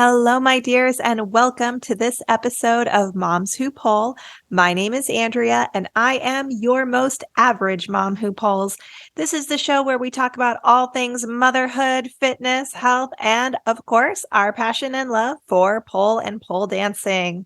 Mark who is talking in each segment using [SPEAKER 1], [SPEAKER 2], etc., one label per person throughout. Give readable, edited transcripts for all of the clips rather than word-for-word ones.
[SPEAKER 1] Hello, my dears, and welcome to this episode of Moms Who Poll. My name is Andrea, and I am your most average mom who polls. This is the show where we talk about all things motherhood, fitness, health, and, of course, our passion and love for pole and pole dancing.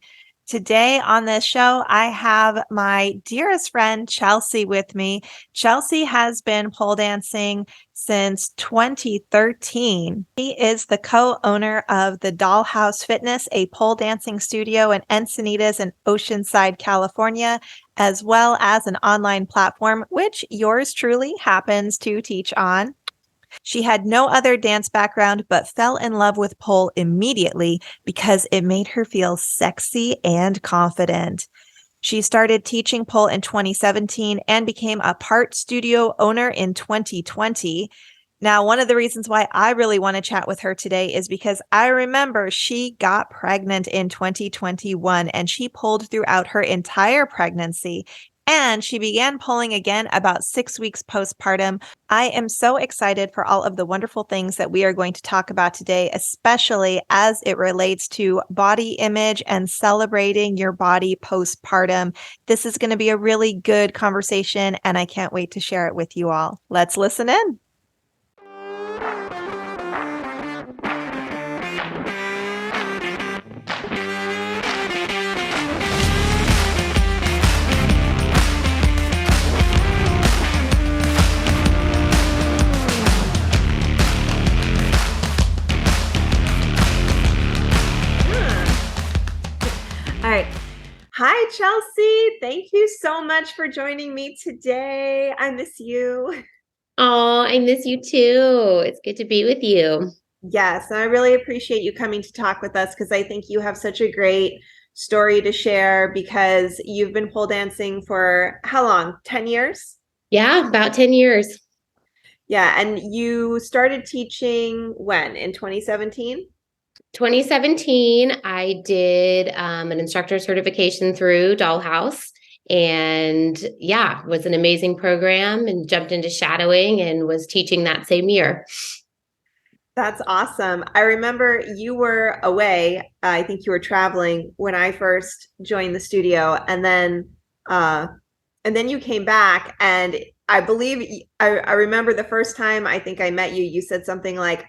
[SPEAKER 1] Today on this show, I have my dearest friend, Chelsea, with me. Chelsea has been pole dancing since 2013. He is the co-owner of the Dollhouse Fitness, a pole dancing studio in Encinitas and Oceanside, California, as well as an online platform, which yours truly happens to teach on. She had no other dance background, but fell in love with pole immediately because it made her feel sexy and confident. She started teaching pole in 2017 and became a part studio owner in 2020. Now, one of the reasons why I really want to chat with her today is because I remember she got pregnant in 2021 and she pulled throughout her entire pregnancy. And she began pulling again about 6 weeks postpartum. I am so excited for all of the wonderful things that we are going to talk about today, especially as it relates to body image and celebrating your body postpartum. This is going to be a really good conversation, and I can't wait to share it with you all. Let's listen in. All right. Hi, Chelsea. Thank you so much for joining me today. I miss you.
[SPEAKER 2] Oh, I miss you too. It's good to be with you.
[SPEAKER 1] Yes, and I really appreciate you coming to talk with us because I think you have such a great story to share because you've been pole dancing for how long? 10 years?
[SPEAKER 2] Yeah, about 10 years.
[SPEAKER 1] Yeah, and you started teaching when? In 2017?
[SPEAKER 2] 2017, I did an instructor certification through Dollhouse. And yeah, was an amazing program and jumped into shadowing and was teaching that same year.
[SPEAKER 1] That's awesome. I remember you were away. I think you were traveling when I first joined the studio, and then you came back. And I believe I remember the first time I think I met you. You said something like,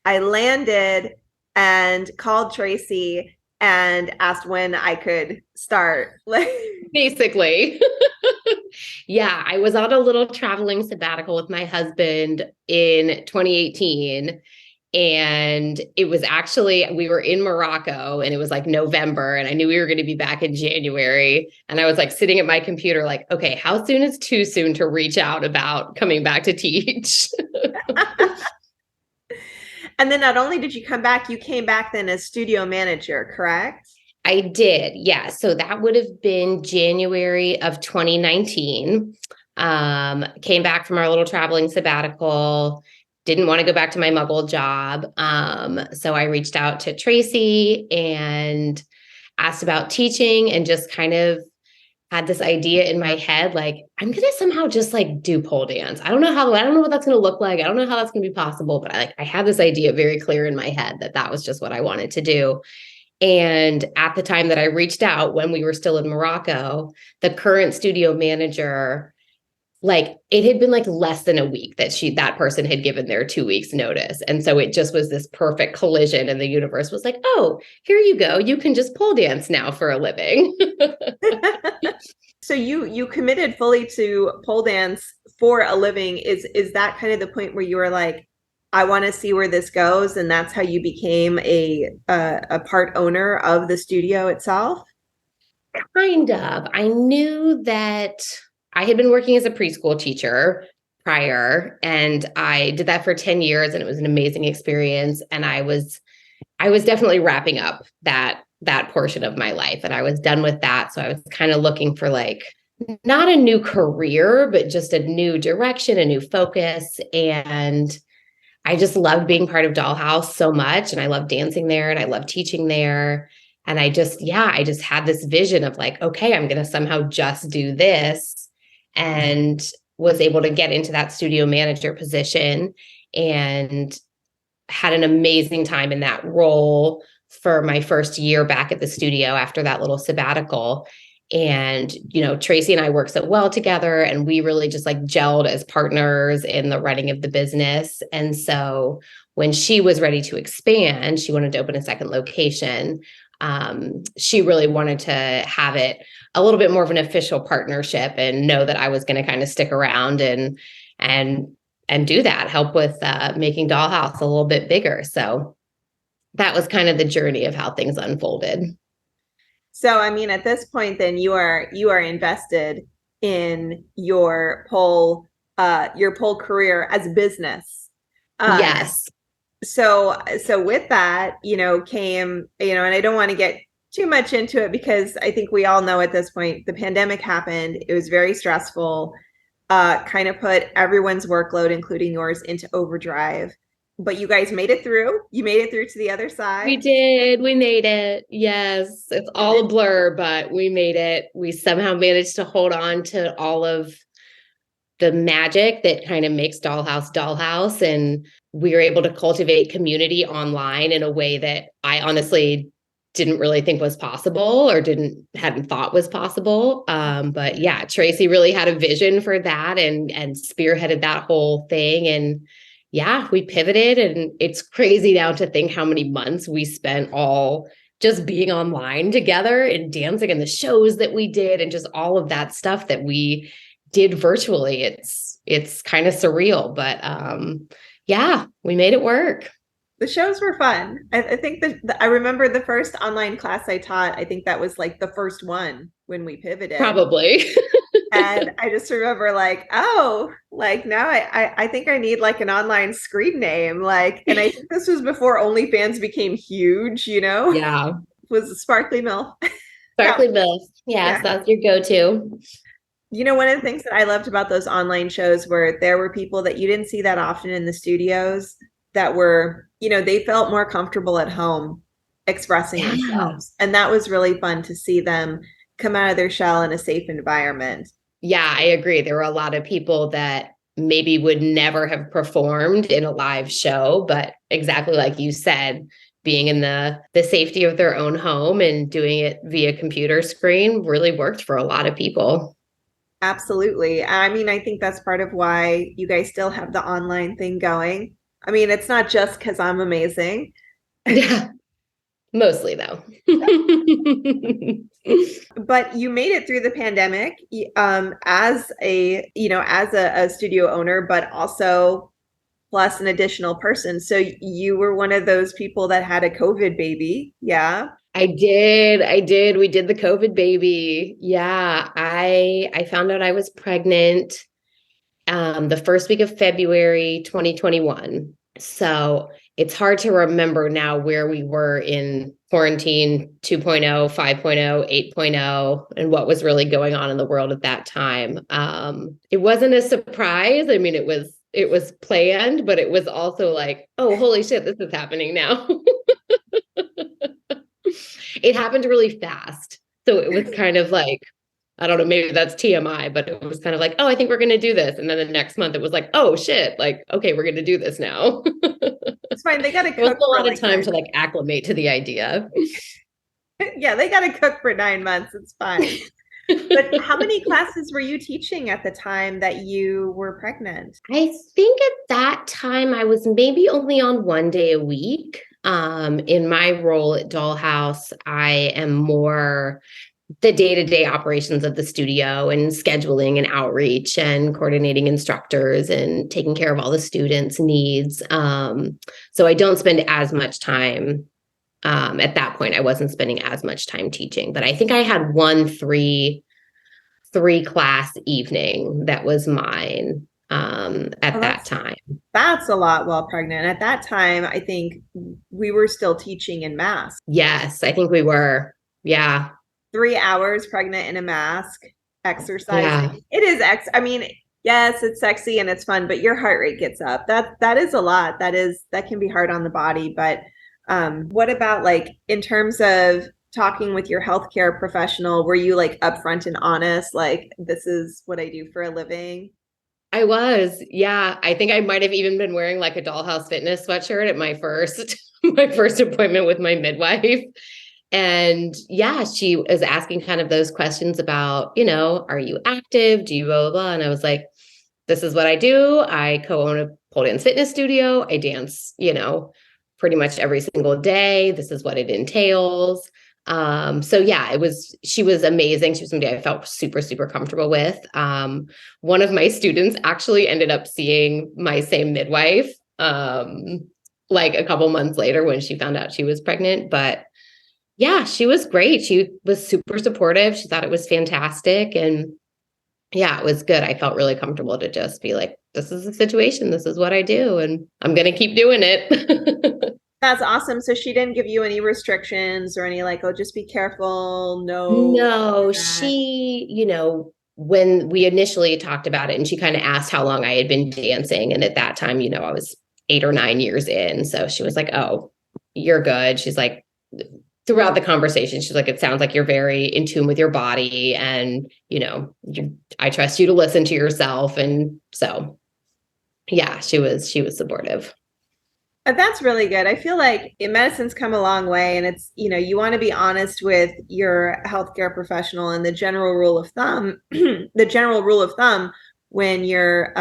[SPEAKER 1] "I landed and called Tracy and asked when I could start."
[SPEAKER 2] Basically. Yeah, I was on a little traveling sabbatical with my husband in 2018. And it was actually, we were in Morocco and it was like November and I knew we were going to be back in January. And I was like sitting at my computer, like, okay, how soon is too soon to reach out about coming back to teach?
[SPEAKER 1] And then not only did you come back, you came back then as studio manager, correct?
[SPEAKER 2] I did. Yeah. So that would have been January of 2019. Came back from our little traveling sabbatical, didn't want to go back to my muggle job. So I reached out to Tracy and asked about teaching and just kind of had this idea in my head, like, I'm going to somehow just like do pole dance. I don't know what that's going to look like. I don't know how that's going to be possible, but I had this idea very clear in my head that that was just what I wanted to do. And at the time that I reached out, when we were still in Morocco, the current studio manager, like it had been like less than a week that person had given their 2 weeks notice. And so it just was this perfect collision. And the universe was like, oh, here you go. You can just pole dance now for a living.
[SPEAKER 1] So you committed fully to pole dance for a living. Is that kind of the point where you were like, I want to see where this goes, and that's how you became a part owner of the studio itself?
[SPEAKER 2] Kind of. I knew that I had been working as a preschool teacher prior, and I did that for 10 years, and it was an amazing experience. And I was definitely wrapping up that portion of my life, and I was done with that. So I was kind of looking for like not a new career, but just a new direction, a new focus. And I just loved being part of Dollhouse so much. And I loved dancing there and I loved teaching there. And I just had this vision of like, okay, I'm going to somehow just do this, and was able to get into that studio manager position. And had an amazing time in that role for my first year back at the studio after that little sabbatical. And, Tracy and I worked so well together, and we really just like gelled as partners in the running of the business. And so when she was ready to expand, she wanted to open a second location. She really wanted to have it a little bit more of an official partnership and know that I was going to kind of stick around and do that, help with making Dollhouse a little bit bigger. So that was kind of the journey of how things unfolded.
[SPEAKER 1] So, I mean, at this point, then you are invested in your pole career as business.
[SPEAKER 2] Yes.
[SPEAKER 1] So with that, came, and I don't want to get too much into it because I think we all know at this point, the pandemic happened. It was very stressful, kind of put everyone's workload, including yours, into overdrive. But you guys made it through. You made it through to the other side.
[SPEAKER 2] We did. We made it. Yes. It's all a blur, but we made it. We somehow managed to hold on to all of the magic that kind of makes Dollhouse. And we were able to cultivate community online in a way that I honestly didn't really think was possible or hadn't thought was possible. But yeah, Tracy really had a vision for that and spearheaded that whole thing. And yeah, we pivoted, and it's crazy now to think how many months we spent all just being online together and dancing and the shows that we did and just all of that stuff that we did virtually. It's kind of surreal, but yeah, we made it work.
[SPEAKER 1] The shows were fun. I think that I remember the first online class I taught. I think that was like the first one when we pivoted.
[SPEAKER 2] Probably.
[SPEAKER 1] And I just remember like, oh, like now I think I need like an online screen name. Like, and I think this was before OnlyFans became huge,
[SPEAKER 2] Yeah.
[SPEAKER 1] It was Sparkly Mill.
[SPEAKER 2] Sparkly Mill. Yes,
[SPEAKER 1] Yeah.
[SPEAKER 2] that's your go-to.
[SPEAKER 1] One of the things that I loved about those online shows were there were people that you didn't see that often in the studios that were, they felt more comfortable at home expressing themselves. And that was really fun to see them come out of their shell in a safe environment.
[SPEAKER 2] Yeah, I agree. There were a lot of people that maybe would never have performed in a live show, but exactly like you said, being in the safety of their own home and doing it via computer screen really worked for a lot of people.
[SPEAKER 1] Absolutely. I mean, I think that's part of why you guys still have the online thing going. I mean, it's not just because I'm amazing.
[SPEAKER 2] Yeah, mostly though.
[SPEAKER 1] But you made it through the pandemic as a studio owner, but also plus an additional person. So you were one of those people that had a COVID baby. Yeah.
[SPEAKER 2] I did. We did the COVID baby. Yeah. I found out I was pregnant the first week of February 2021. So it's hard to remember now where we were in quarantine 2.0, 5.0, 8.0, and what was really going on in the world at that time. It wasn't a surprise. I mean, it was planned, but it was also like, oh, holy shit, this is happening now. It happened really fast. So it was kind of like, I don't know, maybe that's TMI, but it was kind of like, oh, I think we're going to do this. And then the next month it was like, oh shit, like, okay, we're going to do this now.
[SPEAKER 1] It's fine. They got to cook.
[SPEAKER 2] It was a lot of time to like acclimate to the idea.
[SPEAKER 1] Yeah, they got to cook for 9 months. It's fine. But how many classes were you teaching at the time that you were pregnant?
[SPEAKER 2] I think at that time I was maybe only on 1 day a week. In my role at Dollhouse, I am more the day-to-day operations of the studio and scheduling and outreach and coordinating instructors and taking care of all the students' needs. So I don't spend as much time. At that point, I wasn't spending as much time teaching, but I think I had one three class evening that was mine at that time.
[SPEAKER 1] That's a lot while pregnant. At that time, I think we were still teaching in masks.
[SPEAKER 2] Yes, I think we were. Yeah.
[SPEAKER 1] 3 hours pregnant in a mask, exercising.
[SPEAKER 2] Yeah.
[SPEAKER 1] It is I mean, yes, it's sexy and it's fun, but your heart rate gets up. That is a lot. That can be hard on the body. But what about like in terms of talking with your healthcare professional? Were you like upfront and honest, like this is what I do for a living?
[SPEAKER 2] I was. Yeah. I think I might have even been wearing like a Dollhouse Fitness sweatshirt at my first my first appointment with my midwife. And yeah, she was asking kind of those questions about, are you active? Do you blah, blah, blah? And I was like, this is what I do. I co-own a pole dance fitness studio. I dance, pretty much every single day. This is what it entails. So yeah, she was amazing. She was somebody I felt super, super comfortable with. One of my students actually ended up seeing my same midwife, like a couple months later when she found out she was pregnant. But yeah, she was great. She was super supportive. She thought it was fantastic. And yeah, it was good. I felt really comfortable to just be like, this is the situation. This is what I do. And I'm going to keep doing it.
[SPEAKER 1] That's awesome. So she didn't give you any restrictions or any like, oh, just be careful. No,
[SPEAKER 2] No,
[SPEAKER 1] that.
[SPEAKER 2] she, when we initially talked about it and she kind of asked how long I had been dancing. And at that time, I was 8 or 9 years in. So she was like, oh, you're good. She's like, throughout the conversation, she's like, it sounds like you're very in tune with your body and, I trust you to listen to yourself. And so, yeah, she was supportive.
[SPEAKER 1] That's really good. I feel like medicine's come a long way, and it's, you want to be honest with your healthcare professional. And the general rule of thumb, the general rule of thumb when you're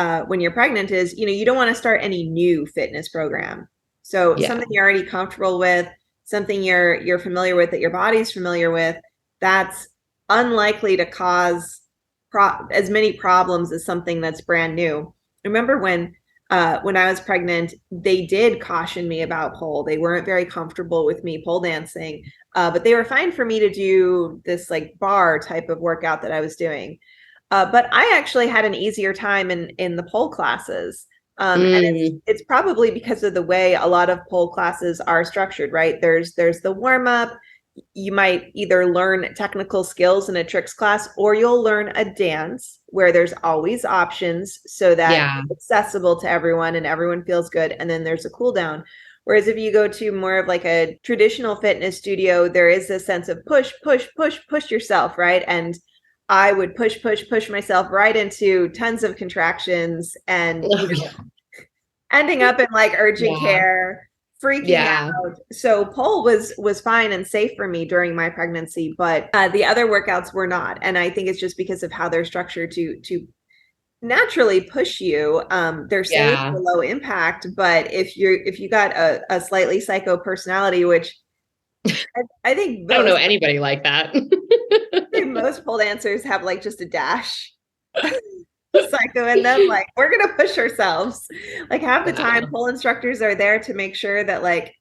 [SPEAKER 1] pregnant is, you don't want to start any new fitness program. So
[SPEAKER 2] Yeah.
[SPEAKER 1] something you're already comfortable with, something you're familiar with, that your body's familiar with, that's unlikely to cause as many problems as something that's brand new. Remember when I was pregnant, they did caution me about pole. They weren't very comfortable with me pole dancing, but they were fine for me to do this like bar type of workout that I was doing. But I actually had an easier time in the pole classes. And it's probably because of the way a lot of pole classes are structured, right? There's the warm up. You might either learn technical skills in a tricks class, or you'll learn a dance where there's always options so that
[SPEAKER 2] Yeah.
[SPEAKER 1] it's accessible to everyone and everyone feels good. And then there's a cool down. Whereas if you go to more of like a traditional fitness studio, there is this sense of push, push, push, push yourself, right? And I would push, push, push myself right into tons of contractions and,
[SPEAKER 2] Oh, yeah.
[SPEAKER 1] ending up in like urgent
[SPEAKER 2] Yeah.
[SPEAKER 1] care, freaking
[SPEAKER 2] Yeah.
[SPEAKER 1] out. So pole was fine and safe for me during my pregnancy, but the other workouts were not. And I think it's just because of how they're structured to naturally push you. They're safe,
[SPEAKER 2] Yeah.
[SPEAKER 1] for low impact, but if you got a slightly psycho personality, which I think
[SPEAKER 2] I don't know
[SPEAKER 1] most
[SPEAKER 2] anybody like that.
[SPEAKER 1] I think most pole dancers have like just a dash psycho in them, like we're gonna push ourselves. Like half the time
[SPEAKER 2] Yeah.
[SPEAKER 1] pole instructors are there to make sure that like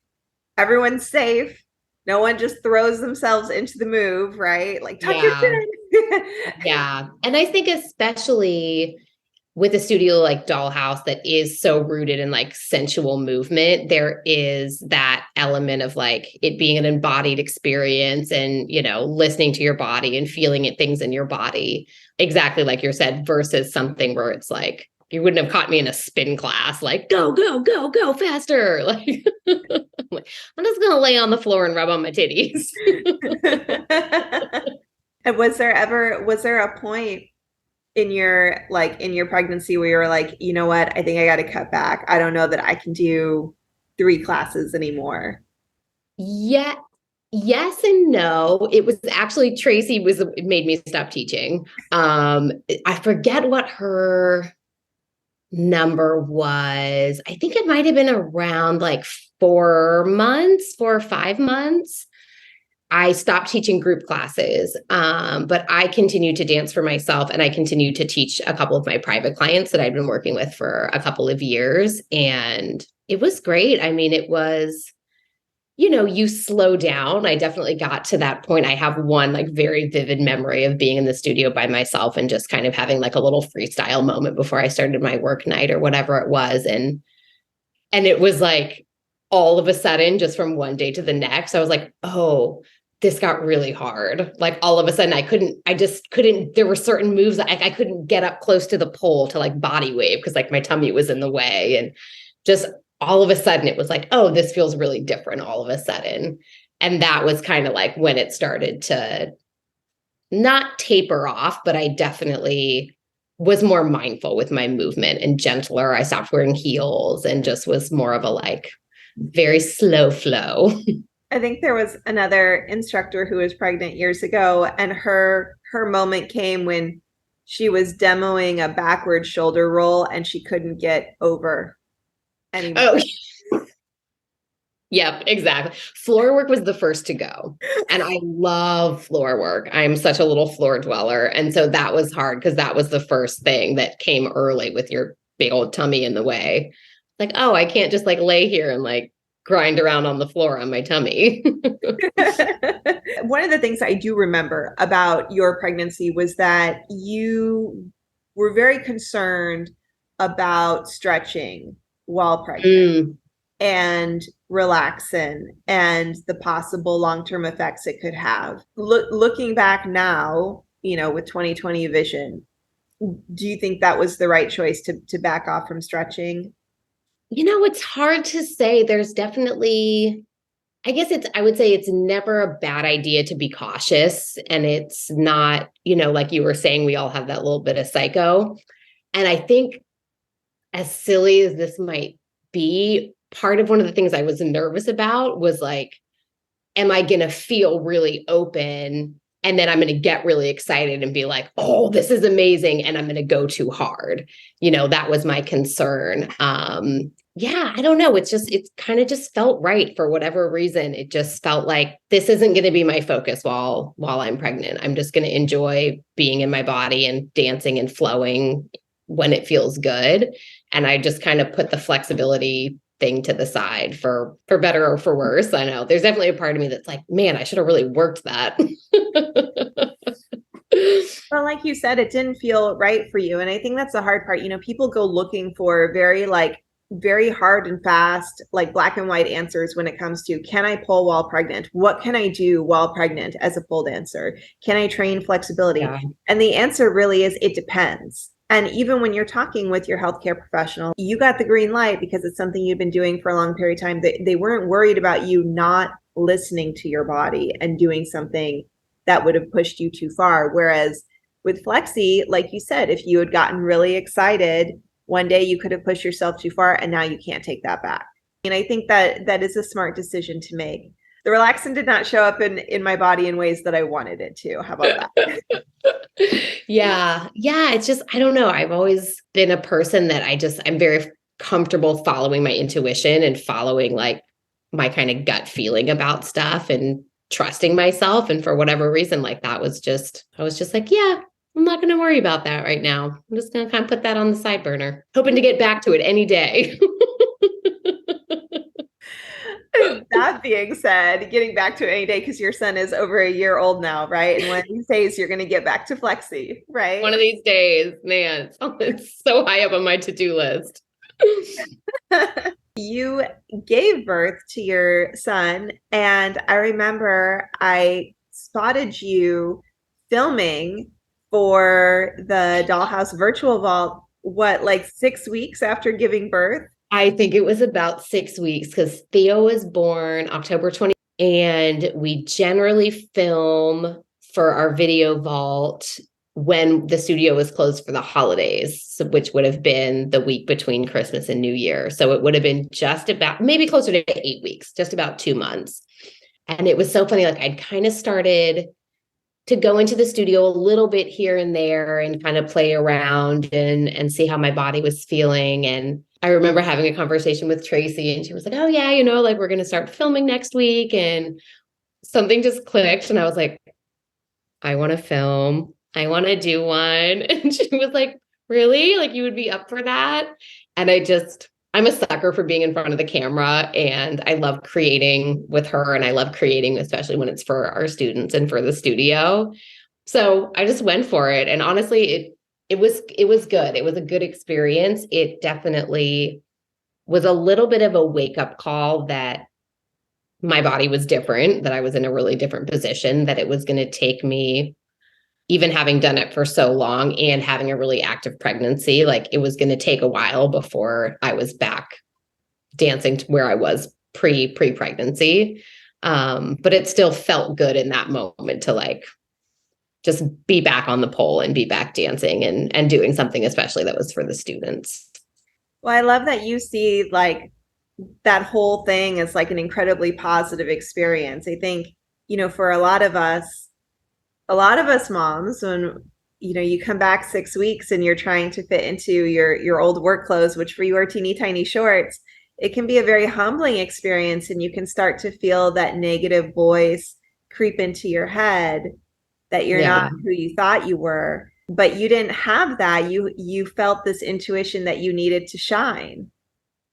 [SPEAKER 1] everyone's safe, no one just throws themselves into the move, right? Like tuck your
[SPEAKER 2] Yeah.
[SPEAKER 1] chin.
[SPEAKER 2] Yeah. And I think especially with a studio like Dollhouse that is so rooted in like sensual movement, there is that element of like it being an embodied experience and, listening to your body and feeling it things in your body, exactly like you said, versus something where it's like, you wouldn't have caught me in a spin class, like go, go, go, go faster. I'm just going to lay on the floor and rub on my titties.
[SPEAKER 1] And was there a point in your pregnancy where you were like, you know what, I think I got to cut back. I don't know that I can do 3 classes anymore.
[SPEAKER 2] Yeah. Yes and no. It was actually Tracy made me stop teaching. I forget what her number was. I think it might have been around like 4 months, 4 or 5 months. I stopped teaching group classes, but I continued to dance for myself and I continued to teach a couple of my private clients that I'd been working with for a couple of years. And it was great. I mean, it was, you slow down. I definitely got to that point. I have one like very vivid memory of being in the studio by myself and just kind of having like a little freestyle moment before I started my work night or whatever it was. And it was like all of a sudden, just from one day to the next, I was like, oh, this got really hard. Like all of a sudden I just couldn't, there were certain moves I couldn't get up close to the pole to like body wave because like my tummy was in the way. And just all of a sudden it was like, oh, this feels really different all of a sudden. And that was kind of like when it started to not taper off, but I definitely was more mindful with my movement and gentler. I stopped wearing heels and just was more of a like very slow flow.
[SPEAKER 1] I think there was another instructor who was pregnant years ago, and her moment came when she was demoing a backward shoulder roll and she couldn't get over anymore.
[SPEAKER 2] Oh, yep, exactly. Floor work was the first to go. And I love floor work. I'm such a little floor dweller. And so that was hard because that was the first thing that came early with your big old tummy in the way. Like, oh, I can't just like lay here and like grind around on the floor on my tummy.
[SPEAKER 1] One of the things I do remember about your pregnancy was that you were very concerned about stretching while pregnant and relaxing and the possible long-term effects it could have. Looking back now, with 2020 vision, do you think that was the right choice to back off from stretching?
[SPEAKER 2] It's hard to say. There's definitely, I would say it's never a bad idea to be cautious. And it's not, like you were saying, we all have that little bit of psycho. And I think as silly as this might be, part of one of the things I was nervous about was like, am I going to feel really open? And then I'm going to get really excited and be like, oh, this is amazing. And I'm going to go too hard. That was my concern. Yeah, I don't know. It kind of just felt right for whatever reason. It just felt like this isn't going to be my focus while I'm pregnant. I'm just going to enjoy being in my body and dancing and flowing when it feels good. And I just kind of put the flexibility thing to the side for better or for worse. I know there's definitely a part of me that's like, man, I should have really worked that.
[SPEAKER 1] Well, like you said, it didn't feel right for you. And I think that's the hard part. People go looking for very hard and fast, like black and white answers when it comes to, can I pole while pregnant? What can I do while pregnant as a pole dancer? Can I train flexibility? Yeah. And the answer really is, it depends. And even when you're talking with your healthcare professional, you got the green light because it's something you've been doing for a long period of time. They weren't worried about you not listening to your body and doing something that would have pushed you too far. Whereas with Flexi, like you said, if you had gotten really excited, one day you could have pushed yourself too far and now you can't take that back. And I think that is a smart decision to make. The relaxin did not show up in my body in ways that I wanted it to. How about that?
[SPEAKER 2] Yeah. It's just, I don't know. I've always been a person that I'm very comfortable following my intuition and following like my kind of gut feeling about stuff and trusting myself. And for whatever reason, like I was just like, yeah, I'm not going to worry about that right now. I'm just going to kind of put that on the side burner, hoping to get back to it any day.
[SPEAKER 1] That being said, getting back to it any day, because your son is over a year old now, right? And one of these days you're going to get back to Flexi, right?
[SPEAKER 2] One of these days, man, it's so high up on my to-do list.
[SPEAKER 1] You gave birth to your son, and I remember I spotted you filming for the Dollhouse virtual vault, like 6 weeks after giving birth?
[SPEAKER 2] I think it was about 6 weeks because Theo was born October 20th, and we generally film for our video vault when the studio was closed for the holidays, which would have been the week between Christmas and New Year. So it would have been just about maybe closer to 8 weeks, just about 2 months. And it was so funny. Like I'd kind of started to go into the studio a little bit here and there and kind of play around and see how my body was feeling. And I remember having a conversation with Tracy, and she was like, oh yeah, like we're going to start filming next week. And something just clicked. And I was like, I want to film. I want to do one. And she was like, really? Like you would be up for that? And I'm a sucker for being in front of the camera, and I love creating with her, and I love creating, especially when it's for our students and for the studio. So I just went for it. And honestly, it was good. It was a good experience. It definitely was a little bit of a wake-up call that my body was different, that I was in a really different position, that it was going to take me, even having done it for so long and having a really active pregnancy, like it was going to take a while before I was back dancing to where I was pre-pregnancy. But it still felt good in that moment to like just be back on the pole and be back dancing and doing something especially that was for the students.
[SPEAKER 1] Well, I love that you see like that whole thing as like an incredibly positive experience. I think, for a lot of us moms, when you come back 6 weeks and you're trying to fit into your old work clothes, which for you are teeny tiny shorts, it can be a very humbling experience, and you can start to feel that negative voice creep into your head that you're not
[SPEAKER 2] Yeah.
[SPEAKER 1] who you thought you were. But you didn't have that. You felt this intuition that you needed to shine.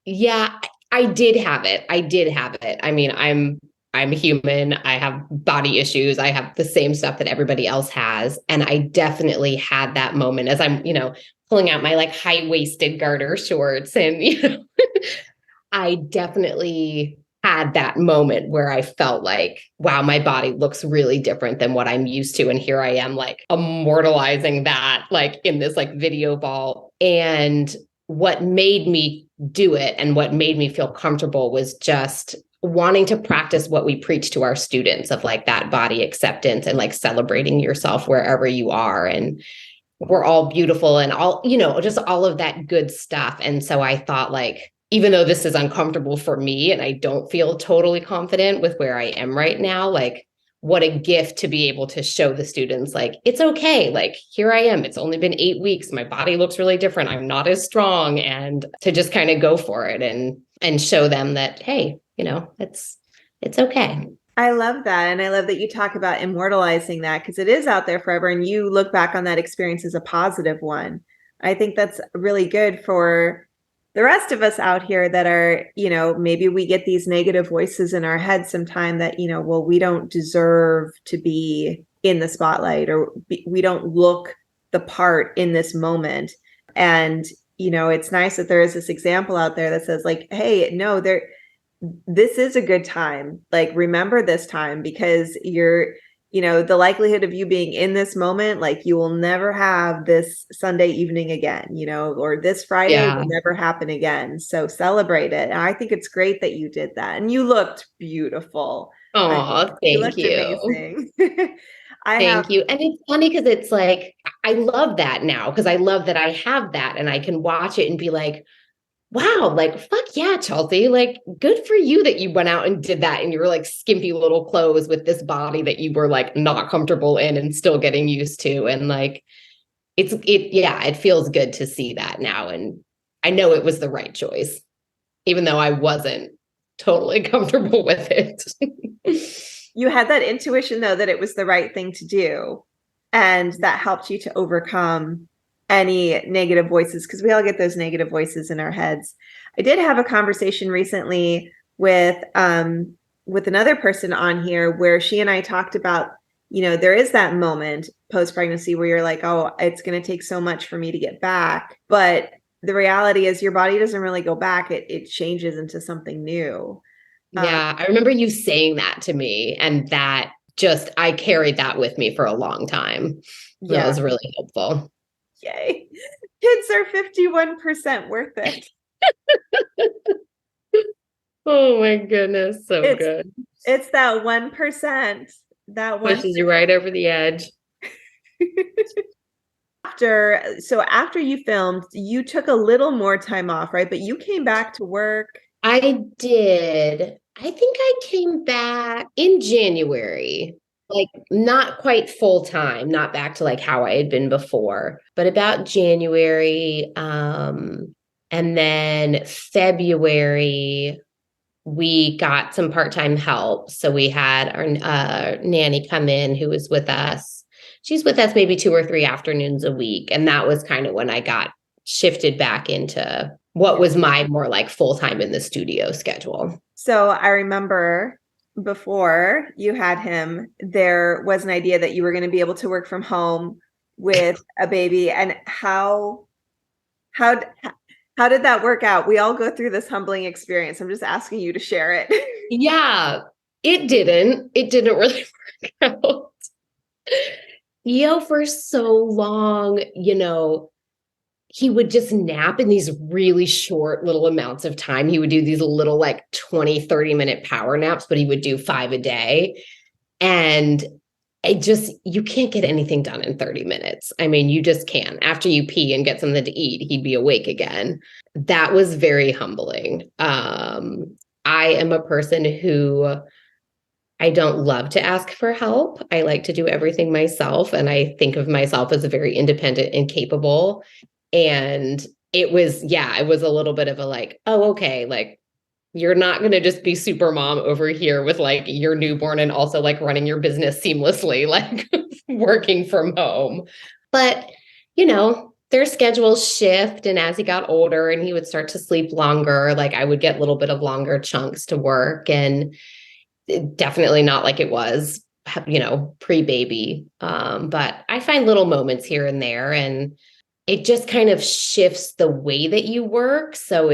[SPEAKER 2] Yeah, I did have it. I did have it. I mean, I'm human. I have body issues. I have the same stuff that everybody else has. And I definitely had that moment as I'm, pulling out my like high-waisted garter shorts and, I definitely had that moment where I felt like, wow, my body looks really different than what I'm used to. And here I am like immortalizing that like in this like video vault. And what made me do it and what made me feel comfortable was just wanting to practice what we preach to our students of like that body acceptance and like celebrating yourself wherever you are. And we're all beautiful and all, just all of that good stuff. And so I thought like, even though this is uncomfortable for me and I don't feel totally confident with where I am right now, like what a gift to be able to show the students, like, it's okay. Like, here I am. It's only been 8 weeks. My body looks really different. I'm not as strong. And to just kind of go for it and show them that, hey, it's okay.
[SPEAKER 1] I love that. And I love that you talk about immortalizing that, because it is out there forever. And you look back on that experience as a positive one. I think that's really good for the rest of us out here that are, maybe we get these negative voices in our head sometime that, well, we don't deserve to be in the spotlight, or we don't look the part in this moment. And, it's nice that there is this example out there that says like, hey, no, this is a good time. Like, remember this time, because the likelihood of you being in this moment, like you will never have this Sunday evening again, or this Friday will never happen again. So celebrate it. And I think it's great that you did that. And you looked beautiful.
[SPEAKER 2] Oh,
[SPEAKER 1] You
[SPEAKER 2] thank
[SPEAKER 1] looked
[SPEAKER 2] you.
[SPEAKER 1] amazing.
[SPEAKER 2] Thank you. And it's funny because it's like, I love that now because I love that I have that and I can watch it and be like, wow, like, fuck yeah, Chelsea, like, good for you that you went out and did that and you were like skimpy little clothes with this body that you were like not comfortable in and still getting used to. And like, it feels good to see that now. And I know it was the right choice, even though I wasn't totally comfortable with it.
[SPEAKER 1] You had that intuition though, that it was the right thing to do. And that helped you to overcome any negative voices, because we all get those negative voices in our heads. I did have a conversation recently with another person on here where she and I talked about, there is that moment post-pregnancy where you're like, oh, it's going to take so much for me to get back. But the reality is your body doesn't really go back. It changes into something new.
[SPEAKER 2] Yeah, I remember you saying that to me, and that just, I carried that with me for a long time. That was really helpful.
[SPEAKER 1] Yay. Kids are 51% worth it.
[SPEAKER 2] Oh my goodness. So good.
[SPEAKER 1] It's that 1%. That one
[SPEAKER 2] pushes you right over the edge.
[SPEAKER 1] After you filmed, you took a little more time off, right? But you came back to work.
[SPEAKER 2] I did. I think I came back in January, like not quite full time, not back to like how I had been before, but about January. And then February, we got some part-time help. So we had our nanny come in who was with us. She's with us maybe 2 or 3 afternoons a week. And that was kind of when I got shifted back into what was my more like full-time in the studio schedule.
[SPEAKER 1] So I remember before you had him, there was an idea that you were going to be able to work from home with a baby. And how did that work out? We all go through this humbling experience. I'm just asking you to share it.
[SPEAKER 2] Yeah, it didn't really work out. For so long, he would just nap in these really short little amounts of time. He would do these little like 20, 30-minute power naps, but he would do 5 a day. And you can't get anything done in 30 minutes. I mean, you just can't. After you pee and get something to eat, he'd be awake again. That was very humbling. I am a person who I don't love to ask for help. I like to do everything myself. And I think of myself as a very independent and capable. And it was a little bit of a like, oh, okay, like you're not going to just be super mom over here with like your newborn and also like running your business seamlessly, like working from home. But, their schedules shift. And as he got older and he would start to sleep longer, like I would get a little bit of longer chunks to work, and definitely not like it was, pre-baby. But I find little moments here and there, and it just kind of shifts the way that you work. So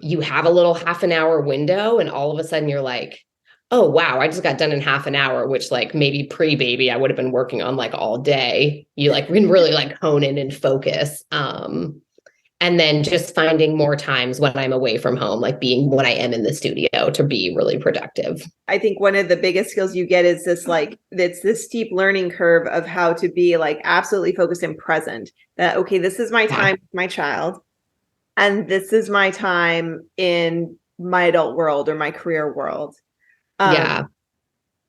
[SPEAKER 2] you have a little half an hour window, and all of a sudden you're like, oh, wow, I just got done in half an hour, which like maybe pre-baby, I would have been working on like all day. You like can really like hone in and focus. And then just finding more times when I'm away from home, like being when I am in the studio to be really productive.
[SPEAKER 1] I think one of the biggest skills you get is it's this steep learning curve of how to be like absolutely focused and present. That, okay, this is my time with my child, and this is my time in my adult world or my career world.
[SPEAKER 2] Yeah.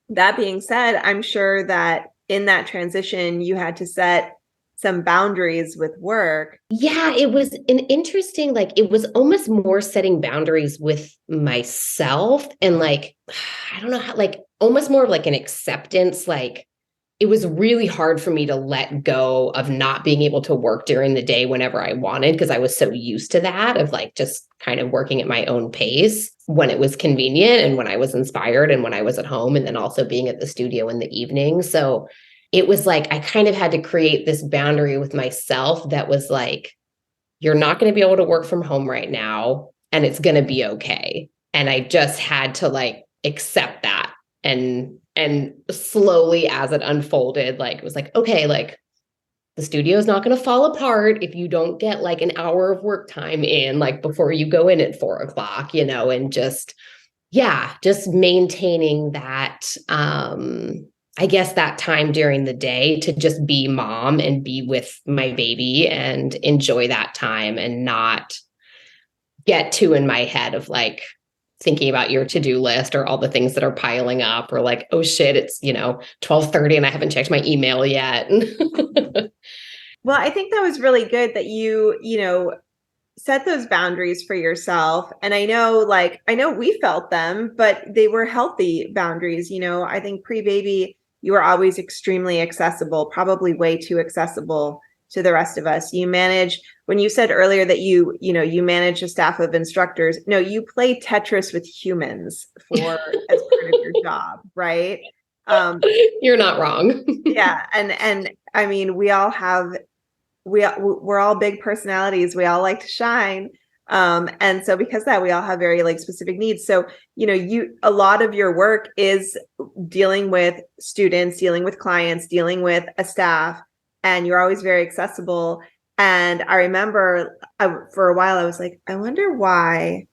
[SPEAKER 1] That being said, I'm sure that in that transition, you had to set some boundaries with work.
[SPEAKER 2] Yeah, it was an interesting, like, it was almost more setting boundaries with myself and like, I don't know how, like, almost more of like an acceptance. Like, it was really hard for me to let go of not being able to work during the day whenever I wanted, because I was so used to that of like just kind of working at my own pace when it was convenient and when I was inspired and when I was at home, and then also being at the studio in the evening. So it was like I kind of had to create this boundary with myself that was like, you're not going to be able to work from home right now, and it's going to be okay. And I just had to like accept that, and slowly as it unfolded, like it was like, okay, like the studio is not going to fall apart if you don't get like an hour of work time in, like before you go in at 4 o'clock, and just maintaining that, I guess that time during the day to just be mom and be with my baby and enjoy that time and not get too in my head of like thinking about your to-do list or all the things that are piling up, or like, oh shit, it's 12:30 and I haven't checked my email yet.
[SPEAKER 1] Well, I think that was really good that you set those boundaries for yourself. And I know we felt them, but they were healthy boundaries. I think pre-baby, you were always extremely accessible, probably way too accessible to the rest of us. You manage, when you said earlier that you manage a staff of instructors. No, you play Tetris with humans as part of your job, right?
[SPEAKER 2] You're not wrong.
[SPEAKER 1] Yeah. And I mean, we're all big personalities. We all like to shine. And so because of that, we all have very like specific needs. So, a lot of your work is dealing with students, dealing with clients, dealing with a staff, and you're always very accessible. And I remember for a while, I was like, I wonder why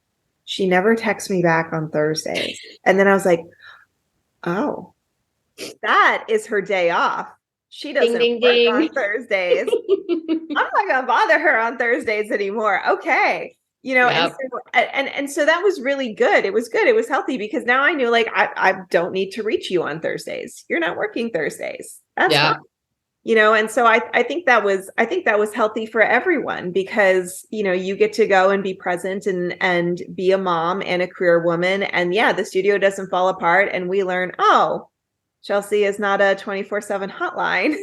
[SPEAKER 1] she never texts me back on Thursdays. And then I was like, oh, that is her day off. She doesn't
[SPEAKER 2] ding,
[SPEAKER 1] work
[SPEAKER 2] ding.
[SPEAKER 1] on Thursdays. I'm not going to bother her on Thursdays anymore. Okay.
[SPEAKER 2] Yep.
[SPEAKER 1] And so that was really good. It was good. It was healthy, because now I knew like, I don't need to reach you on Thursdays. You're not working Thursdays. That's fine. And so I think that was healthy for everyone, because, you get to go and be present and be a mom and a career woman. And yeah, the studio doesn't fall apart, and we learn, oh, Chelsea is not a 24/7 hotline.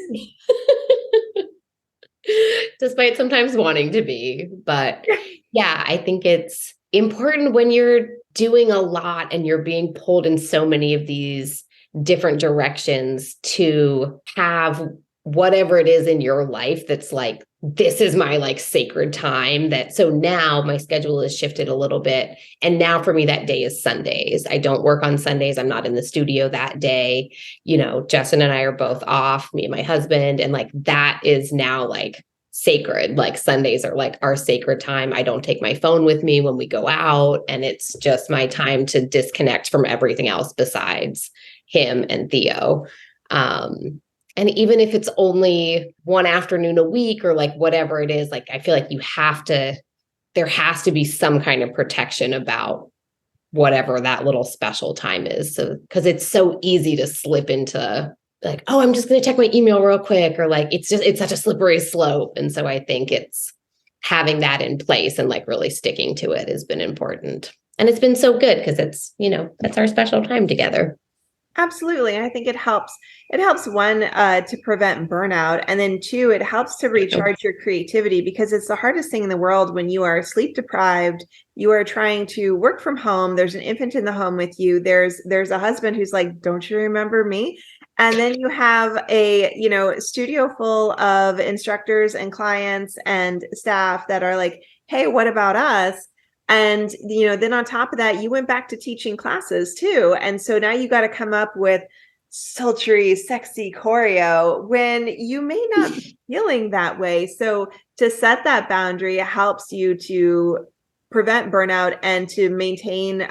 [SPEAKER 2] Despite sometimes wanting to be. But yeah, I think it's important when you're doing a lot and you're being pulled in so many of these different directions to have whatever it is in your life that's like, this is my like sacred time. So now my schedule is shifted a little bit. And now for me, that day is Sundays. I don't work on Sundays. I'm not in the studio that day. Justin and I are both off, me and my husband. And like, that is now like sacred. Like Sundays are like our sacred time. I don't take my phone with me when we go out. And it's just my time to disconnect from everything else besides him and Theo. And even if it's only one afternoon a week or like whatever it is, like I feel like there has to be some kind of protection about whatever that little special time is. So, because it's so easy to slip into like, oh, I'm just going to check my email real quick, or like, it's such a slippery slope. And so I think it's having that in place and like really sticking to it has been important. And it's been so good because it's our special time together.
[SPEAKER 1] Absolutely. And I think it helps. It helps one to prevent burnout. And then two, it helps to recharge your creativity because it's the hardest thing in the world when you are sleep deprived, you are trying to work from home. There's an infant in the home with you. There's a husband who's like, don't you remember me? And then you have a, studio full of instructors and clients and staff that are like, hey, what about us? And, then on top of that, you went back to teaching classes too. And so now you got to come up with sultry, sexy choreo when you may not be feeling that way. So to set that boundary helps you to prevent burnout and to maintain,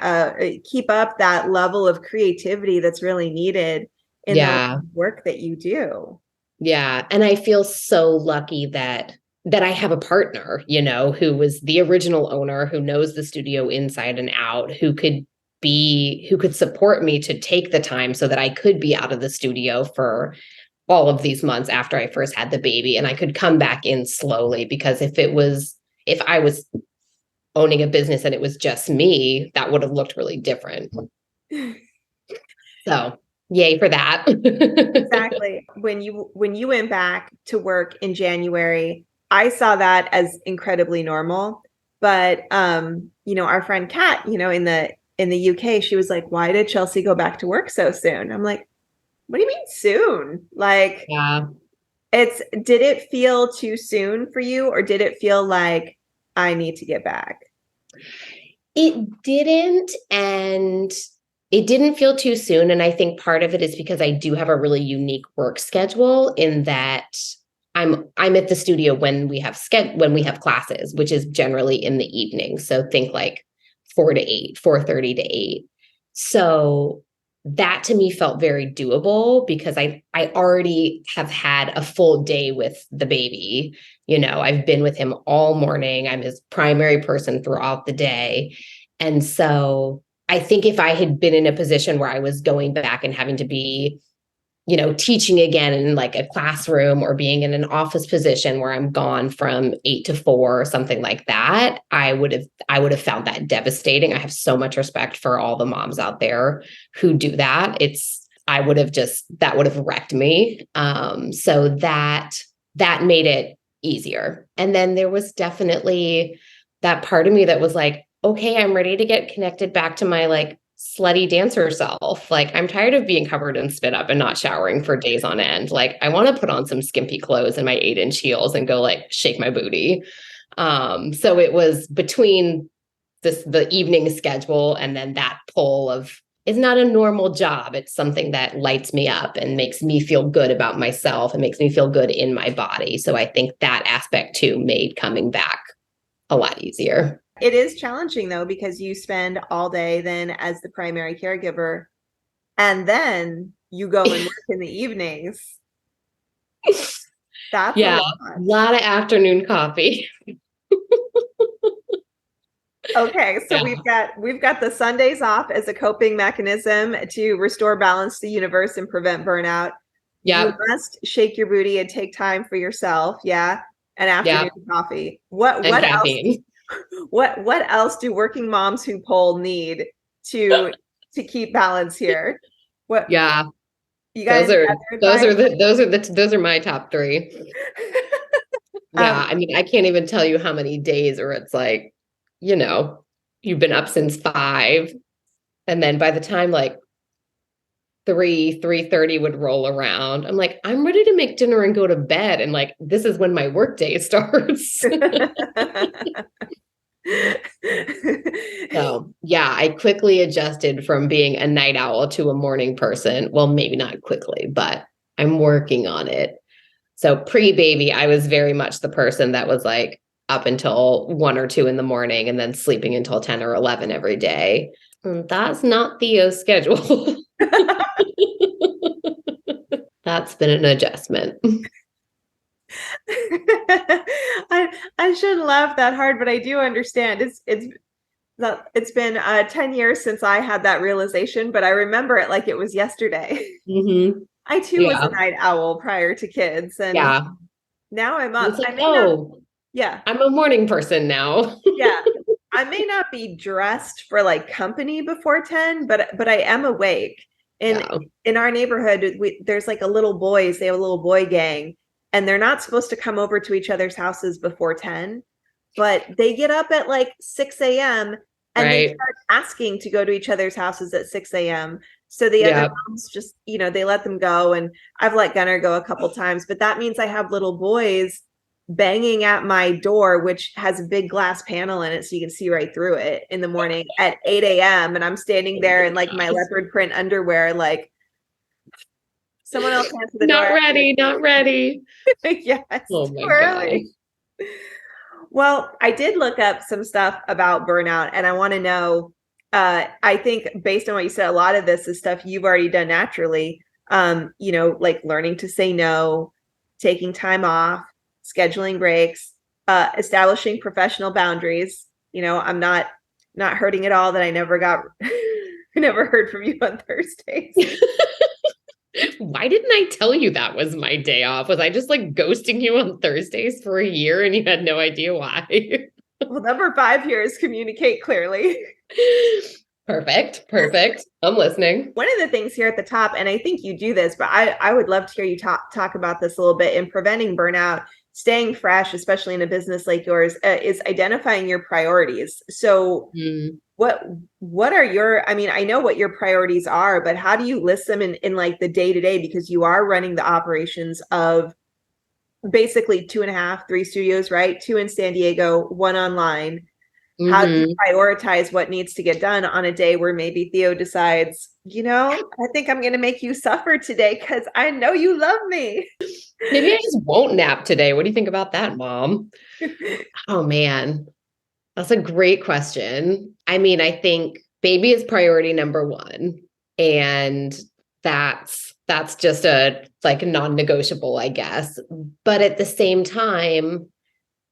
[SPEAKER 1] keep up that level of creativity that's really needed in the work that you do.
[SPEAKER 2] Yeah. And I feel so lucky that I have a partner, who was the original owner, who knows the studio inside and out, who could support me to take the time so that I could be out of the studio for all of these months after I first had the baby. And I could come back in slowly, because if I was owning a business and it was just me, that would have looked really different. So yay for that.
[SPEAKER 1] Exactly. When you went back to work in January, I saw that as incredibly normal. But our friend Kat, in the UK, she was like, "Why did Chelsea go back to work so soon?" I'm like, "What do you mean soon? Like,
[SPEAKER 2] yeah.
[SPEAKER 1] Did it feel too soon for you, or did it feel like I need to get back?"
[SPEAKER 2] It didn't, and it didn't feel too soon. And I think part of it is because I do have a really unique work schedule in that I'm at the studio when we have classes, which is generally in the evening. So think like 4 to 8, 4:30 to 8. So that to me felt very doable because I already have had a full day with the baby. I've been with him all morning. I'm his primary person throughout the day. And so I think if I had been in a position where I was going back and having to be, teaching again in like a classroom or being in an office position where I'm gone from 8 to 4 or something like that, I would have found that devastating. I have so much respect for all the moms out there who do that. That would have wrecked me. So that made it easier. And then there was definitely that part of me that was like, okay, I'm ready to get connected back to my like slutty dancer self. Like, I'm tired of being covered in spit up and not showering for days on end. Like, I want to put on some skimpy clothes and my 8-inch heels and go like shake my booty. So it was between the evening schedule and then that pull of, it's not a normal job. It's something that lights me up and makes me feel good about myself and makes me feel good in my body. So I think that aspect too made coming back a lot easier.
[SPEAKER 1] It is challenging though, because you spend all day then as the primary caregiver, and then you go and work in the evenings. That's
[SPEAKER 2] a lot of afternoon coffee.
[SPEAKER 1] Okay, so we've got the Sundays off as a coping mechanism to restore balance to the universe and prevent burnout. Yeah, you must shake your booty and take time for yourself. Yeah, and afternoon coffee. What else? What else do working moms who poll need to keep balance here? What?
[SPEAKER 2] Yeah,
[SPEAKER 1] you guys.
[SPEAKER 2] Those are my top 3. Yeah, I mean, I can't even tell you how many days where it's like, you've been up since 5, and then by the time like 3:30 would roll around, I'm like, I'm ready to make dinner and go to bed, and like this is when my work day starts. So yeah, I quickly adjusted from being a night owl to a morning person. Well, maybe not quickly, but I'm working on it. So pre-baby, I was very much the person that was like up until 1 or 2 in the morning and then sleeping until 10 or 11 every day. And that's not Theo's schedule. That's been an adjustment.
[SPEAKER 1] I shouldn't laugh that hard, but I do understand. It's been 10 years since I had that realization, but I remember it like it was yesterday.
[SPEAKER 2] Mm-hmm.
[SPEAKER 1] I too was a
[SPEAKER 2] Yeah.
[SPEAKER 1] night owl prior to kids, and
[SPEAKER 2] Yeah.
[SPEAKER 1] now I'm
[SPEAKER 2] It's
[SPEAKER 1] up.
[SPEAKER 2] like,
[SPEAKER 1] I may not,
[SPEAKER 2] oh,
[SPEAKER 1] yeah,
[SPEAKER 2] I'm a morning person now.
[SPEAKER 1] yeah. I may not be dressed for like company before 10, but I am awake. In
[SPEAKER 2] Yeah.
[SPEAKER 1] in our neighborhood, there's like a little boys, they have a little boy gang, and they're not supposed to come over to each other's houses before 10, but they get up at like 6 a.m. and they
[SPEAKER 2] Right.
[SPEAKER 1] start asking to go to each other's houses at 6 a.m. So the other
[SPEAKER 2] Yeah.
[SPEAKER 1] moms just, they let them go. And I've let Gunnar go a couple times, but that means I have little boys banging at my door, which has a big glass panel in it so you can see right through it in the morning at 8 a.m. And I'm standing
[SPEAKER 2] Oh
[SPEAKER 1] there
[SPEAKER 2] my
[SPEAKER 1] in like my
[SPEAKER 2] gosh.
[SPEAKER 1] leopard print underwear, like, someone else answer the
[SPEAKER 2] Not
[SPEAKER 1] door.
[SPEAKER 2] ready, not ready.
[SPEAKER 1] Yeah, it's
[SPEAKER 2] Oh
[SPEAKER 1] too
[SPEAKER 2] my gosh.
[SPEAKER 1] early. Well, I did look up some stuff about burnout, and I want to know. I think based on what you said, a lot of this is stuff you've already done naturally. Like learning to say no, taking time off, scheduling breaks, establishing professional boundaries. I'm not hurting at all that I never got, I never heard from you on Thursdays.
[SPEAKER 2] Why didn't I tell you that was my day off? Was I just like ghosting you on Thursdays for a year and you had no idea why?
[SPEAKER 1] Well, number 5 here is communicate clearly.
[SPEAKER 2] Perfect. Perfect. I'm listening.
[SPEAKER 1] One of the things here at the top, and I think you do this, but I would love to hear you talk about this a little bit in preventing burnout, staying fresh, especially in a business like yours, is identifying your priorities. So
[SPEAKER 2] Mm.
[SPEAKER 1] what are your, I mean, I know what your priorities are, but how do you list them in like the day to day? Because you are running the operations of basically 2.5, 3 studios, right? 2 in San Diego, 1 online. How do you
[SPEAKER 2] Hmm.
[SPEAKER 1] prioritize what needs to get done on a day where maybe Theo decides, I think I'm going to make you suffer today because I know you love me.
[SPEAKER 2] Maybe I just won't nap today. What do you think about that, Mom? Oh man, that's a great question. I mean, I think baby is priority number one. And that's just a like non-negotiable, I guess. But at the same time,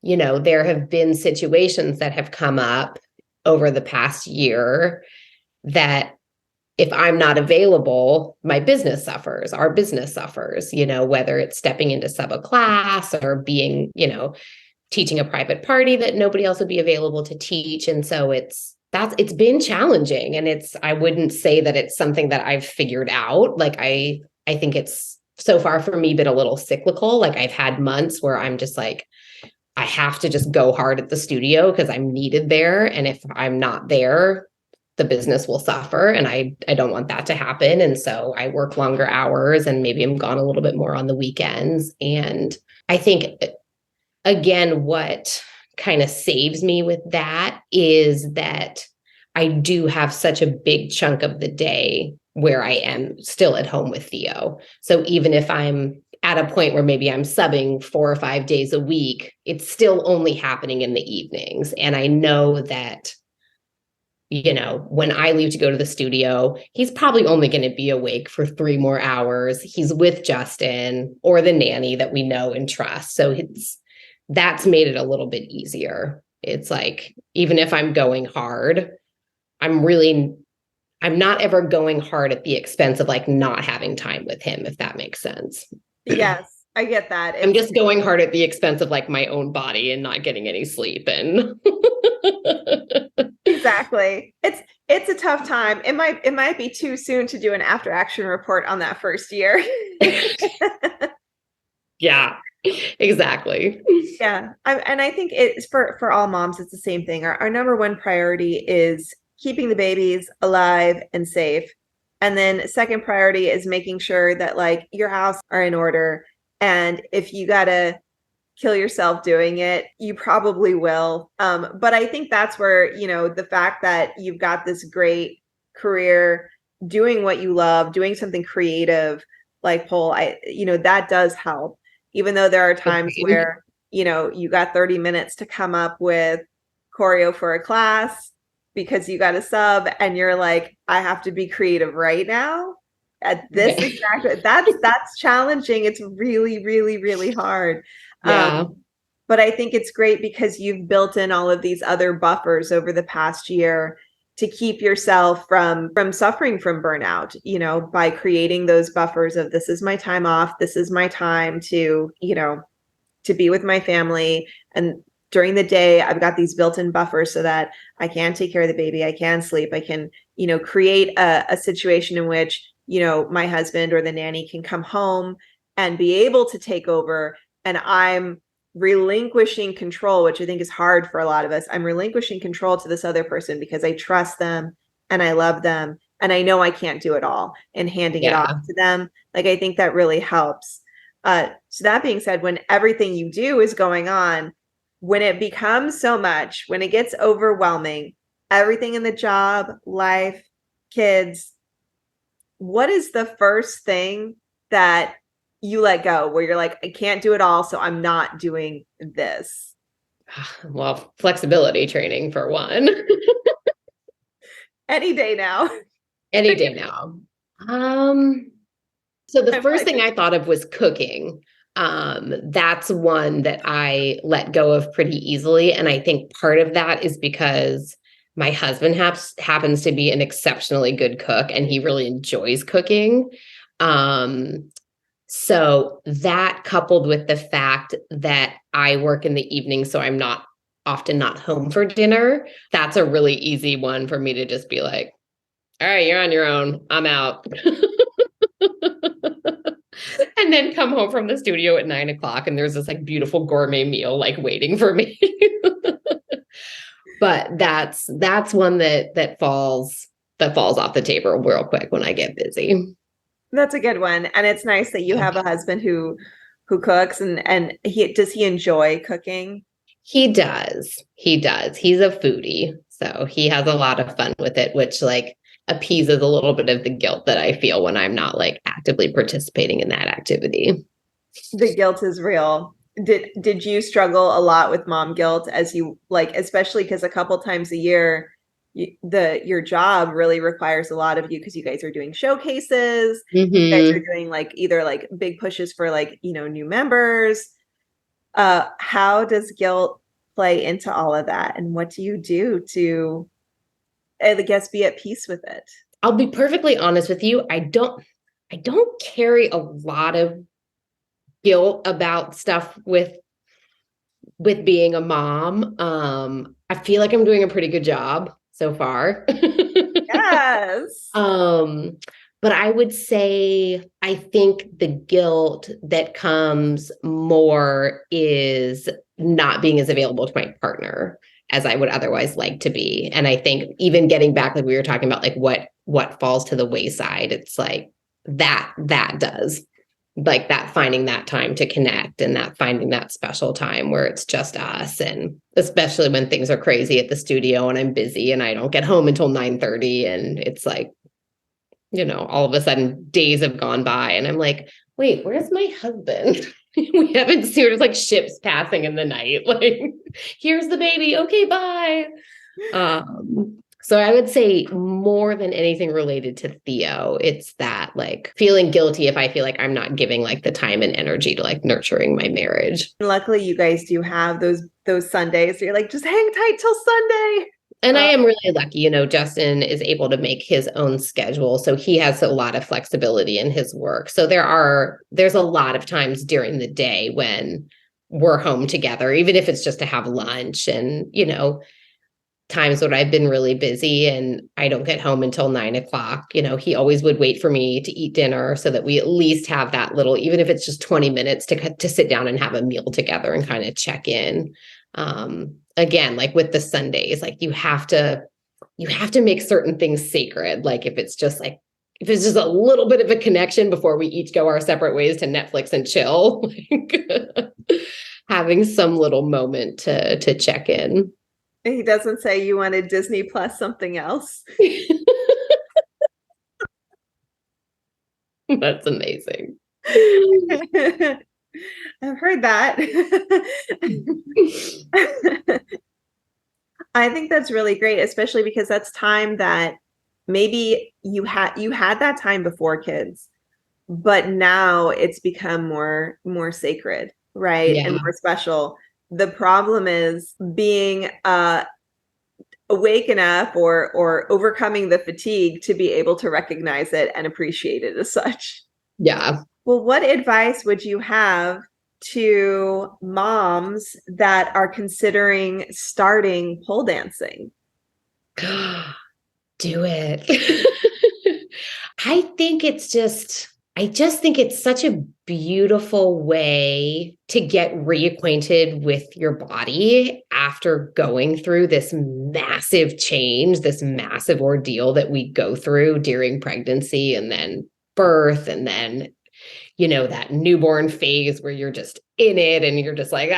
[SPEAKER 2] there have been situations that have come up over the past year that if I'm not available, my business suffers, our business suffers, whether it's stepping into sub a class or being, teaching a private party that nobody else would be available to teach. And so it's been challenging. And I wouldn't say that it's something that I've figured out. Like I think it's so far for me been a little cyclical. Like I've had months where I'm just like, I have to just go hard at the studio because I'm needed there. And if I'm not there, the business will suffer. And I don't want that to happen. And so I work longer hours and maybe I'm gone a little bit more on the weekends. And I think, again, what kind of saves me with that is that I do have such a big chunk of the day where I am still at home with Theo. So even if I'm at a point where maybe I'm subbing 4 or 5 days a week, it's still only happening in the evenings. And I know that, when I leave to go to the studio, he's probably only going to be awake for 3 more hours. He's with Justin or the nanny that we know and trust. So that's made it a little bit easier. It's like, even if I'm going hard, I'm not ever going hard at the expense of like not having time with him, if that makes sense.
[SPEAKER 1] Yes, I get that.
[SPEAKER 2] I'm just going hard at the expense of like my own body and not getting any sleep. And
[SPEAKER 1] Exactly. It's a tough time. It might be too soon to do an after action report on that first year.
[SPEAKER 2] yeah, exactly.
[SPEAKER 1] Yeah. And I think it's for all moms, it's the same thing. Our number one priority is keeping the babies alive and safe. And then second priority is making sure that like your house are in order. And if you gotta kill yourself doing it, you probably will. But I think that's where, the fact that you've got this great career doing what you love, doing something creative like pole, that does help. Even though there are times
[SPEAKER 2] Agreed.
[SPEAKER 1] where, you got 30 minutes to come up with choreo for a class because you got a sub and you're like, I have to be creative right now. At this exact, that's challenging. It's really, really, really hard.
[SPEAKER 2] Yeah.
[SPEAKER 1] But I think it's great because you've built in all of these other buffers over the past year to keep yourself from suffering from burnout, you know, by creating those buffers of this is my time off, this is my time to, you know, to be with my family. And during the day, I've got these built-in buffers so that I can take care of the baby, I can sleep, I can, you know, create a situation in which, you know, my husband or the nanny can come home and be able to take over, and I'm relinquishing control, which I think is hard for a lot of us. I'm relinquishing control to this other person because I trust them and I love them and I know I can't do it all, and handing it off
[SPEAKER 2] Yeah.
[SPEAKER 1] to them. Like, I think that really helps. So that being said, when everything you do is going on, when it becomes so much, when it gets overwhelming, everything in the job, life, kids, what is the first thing that you let go where you're like, I can't do it all, so I'm not doing this?
[SPEAKER 2] Well, flexibility training for one.
[SPEAKER 1] Any day now.
[SPEAKER 2] Any day now. So the
[SPEAKER 1] I'm
[SPEAKER 2] first
[SPEAKER 1] like,
[SPEAKER 2] thing I thought of was cooking. That's one that I let go of pretty easily. And I think part of that is because my husband happens to be an exceptionally good cook and he really enjoys cooking. Um, so that coupled with the fact that I work in the evening, so I'm not often not home for dinner, that's a really easy one for me to just be like, all right, you're on your own. I'm out. And then come home from the studio at 9 o'clock and there's this like beautiful gourmet meal like waiting for me. But that's one that falls off the table real quick when I get busy.
[SPEAKER 1] that's a good one. And it's nice that you
[SPEAKER 2] Yeah.
[SPEAKER 1] have a husband who cooks, and he enjoy cooking?
[SPEAKER 2] He does. He does. He's a foodie. So he has a lot of fun with it, which like appeases a little bit of the guilt that I feel when I'm not like actively participating in that activity.
[SPEAKER 1] The guilt is real. Did you struggle a lot with mom guilt as you, like, especially because a couple times a year your job really requires a lot of you because you guys are doing showcases, you guys are
[SPEAKER 2] Hmm.
[SPEAKER 1] doing like either like big pushes for, like, you know, new members. How does guilt play into all of that, and what do you do to, I guess, be at peace with it?
[SPEAKER 2] I'll be perfectly honest with you. I don't carry a lot of guilt about stuff with being a mom. I feel like I'm doing a pretty good job so far.
[SPEAKER 1] Yes.
[SPEAKER 2] um, but I would say I think the guilt that comes more is not being as available to my partner as I would otherwise like to be. And I think even getting back, like we were talking about, like what falls to the wayside, it's like that does like that finding that time to connect and that finding that special time where it's just us, and especially when things are crazy at the studio and I'm busy and I don't get home until 9:30 and it's like, all of a sudden days have gone by and I'm like, wait, where's my husband? We haven't seen, there's like ships passing in the night, like here's the baby, okay, bye. So I would say more than anything related to Theo, it's that like feeling guilty if I feel like I'm not giving like the time and energy to like nurturing my marriage.
[SPEAKER 1] Luckily, you guys do have those Sundays. So you're like, just hang tight till Sunday.
[SPEAKER 2] And I
[SPEAKER 1] Uh,
[SPEAKER 2] am really lucky, Justin is able to make his own schedule. So he has a lot of flexibility in his work. So there's a lot of times during the day when we're home together, even if it's just to have lunch, and, times when I've been really busy and I don't get home until 9 o'clock, he always would wait for me to eat dinner so that we at least have that little, even if it's just 20 minutes to sit down and have a meal together and kind of check in. Again, like with the Sundays, like you have to make certain things sacred. Like if it's just a little bit of a connection before we each go our separate ways to Netflix and chill, like having some little moment to check in.
[SPEAKER 1] he doesn't say you wanted Disney Plus something else.
[SPEAKER 2] That's amazing.
[SPEAKER 1] I've heard that. I think that's really great, especially because that's time that maybe you had that time before kids, but now it's become more sacred, right? And
[SPEAKER 2] Yeah.
[SPEAKER 1] more special. The problem is being awake enough or overcoming the fatigue to be able to recognize it and appreciate it as such.
[SPEAKER 2] Yeah.
[SPEAKER 1] Well, what advice would you have to moms that are considering starting pole dancing?
[SPEAKER 2] Do it. I think I just think it's such a beautiful way to get reacquainted with your body after going through this massive change, this massive ordeal that we go through during pregnancy and then birth and then, that newborn phase where you're just in it and you're just like,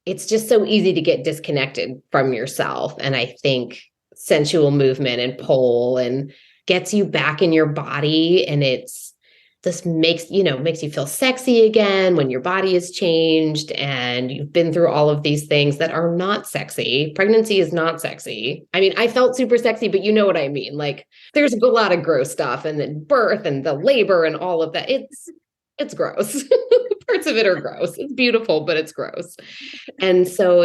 [SPEAKER 2] it's just so easy to get disconnected from yourself. And I think sensual movement and pole and gets you back in your body, and it's this makes you feel sexy again when your body has changed and you've been through all of these things that are not sexy. Pregnancy is not sexy. I mean, I felt super sexy, but you know what I mean. Like, there's a lot of gross stuff, and then birth and the labor and all of that. It's gross. Parts of it are gross. It's beautiful, but it's gross. And so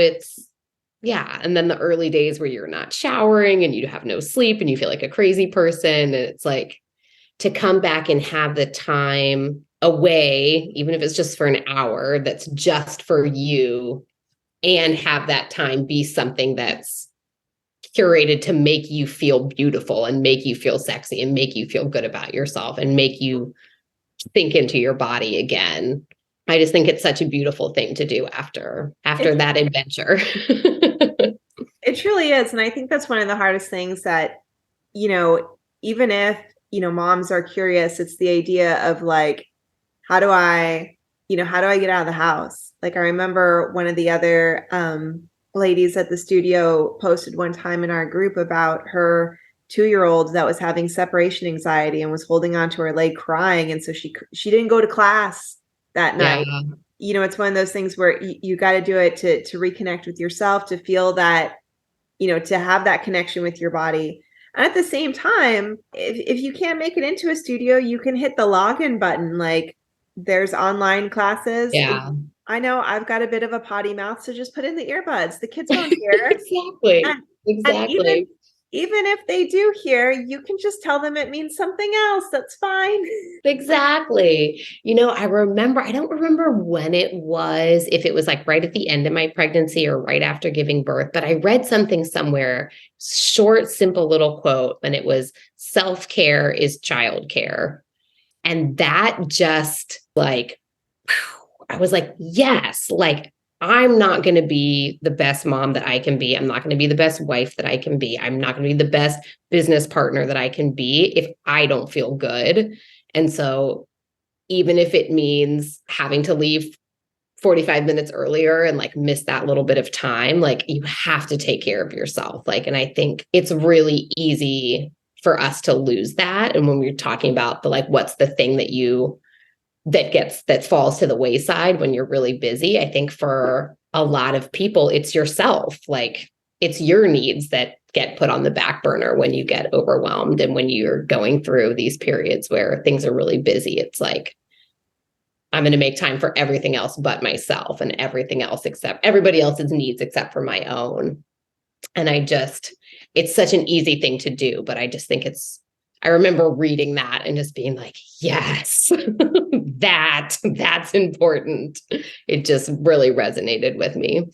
[SPEAKER 2] yeah. And then the early days where you're not showering and you have no sleep and you feel like a crazy person. And it's like, to come back and have the time away, even if it's just for an hour, that's just for you, and have that time be something that's curated to make you feel beautiful and make you feel sexy and make you feel good about yourself and make you think into your body again. I just think it's such a beautiful thing to do after
[SPEAKER 1] It,
[SPEAKER 2] that adventure.
[SPEAKER 1] it truly is. And I think that's one of the hardest things that, even if, moms are curious, it's the idea of like, how do I, how do I get out of the house? Like, I remember one of the other ladies at the studio posted one time in our group about her 2-year-old that was having separation anxiety and was holding onto her leg crying. And so she didn't go to class that
[SPEAKER 2] Yeah.
[SPEAKER 1] night. It's one of those things where you got to do it to reconnect with yourself, to feel that, to have that connection with your body. And at the same time, if you can't make it into a studio, you can hit the login button. Like, there's online classes.
[SPEAKER 2] Yeah.
[SPEAKER 1] I know I've got a bit of a potty mouth, so just put in the earbuds. The kids won't hear.
[SPEAKER 2] Exactly.
[SPEAKER 1] And even
[SPEAKER 2] Exactly.
[SPEAKER 1] even if they do hear, you can just tell them it means something else. That's fine.
[SPEAKER 2] Exactly. I don't remember when it was, if it was like right at the end of my pregnancy or right after giving birth, but I read something somewhere, short, simple little quote, and it was, self-care is childcare. And that just like, I was like, yes, like, I'm not going to be the best mom that I can be. I'm not going to be the best wife that I can be. I'm not going to be the best business partner that I can be if I don't feel good. And so, even if it means having to leave 45 minutes earlier and like miss that little bit of time, like, you have to take care of yourself. Like, and I think it's really easy for us to lose that. And when we're talking about the, like, what's the thing that falls to the wayside when you're really busy, I think for a lot of people, it's yourself. Like, it's your needs that get put on the back burner when you get overwhelmed and when you're going through these periods where things are really busy. It's like, I'm going to make time for everything else but myself, and everything else except everybody else's needs except for my own. And it's such an easy thing to do, but I just think I remember reading that and just being like, yes, that's important. It just really resonated with me.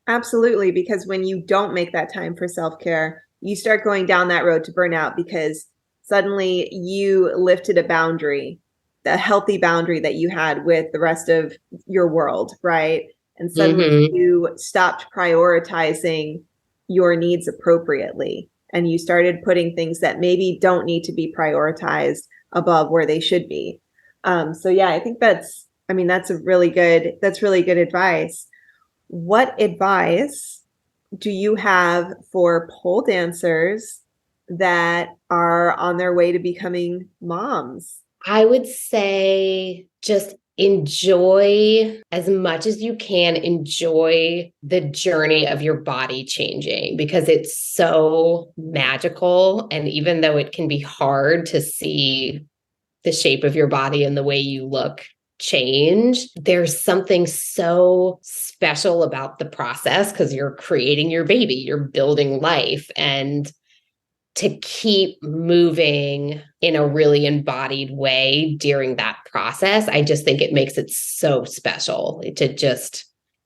[SPEAKER 1] Absolutely, because when you don't make that time for self-care, you start going down that road to burnout because suddenly you lifted a boundary, a healthy boundary that you had with the rest of your world, right? And suddenly you stopped prioritizing your needs appropriately, and you started putting things that maybe don't need to be prioritized above where they should be. So yeah, I think that's really good advice. What advice do you have for pole dancers that are on their way to becoming moms?
[SPEAKER 2] I would say just enjoy as much as you can, enjoy the journey of your body changing because it's so magical. And even though it can be hard to see the shape of your body and the way you look change, there's something so special about the process because you're creating your baby, you're building life. And to keep moving in a really embodied way during that process, I just think it makes it so special to just,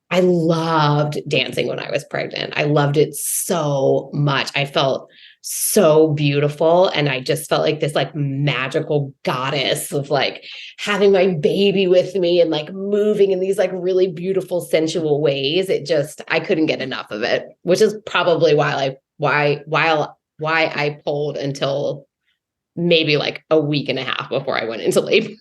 [SPEAKER 2] I loved dancing when I was pregnant. I loved it so much. I felt so beautiful. And I just felt like this like magical goddess of like having my baby with me and like moving in these like really beautiful, sensual ways. It just, I couldn't get enough of it, which is probably why I pulled until maybe like a week and a half before I went into labor.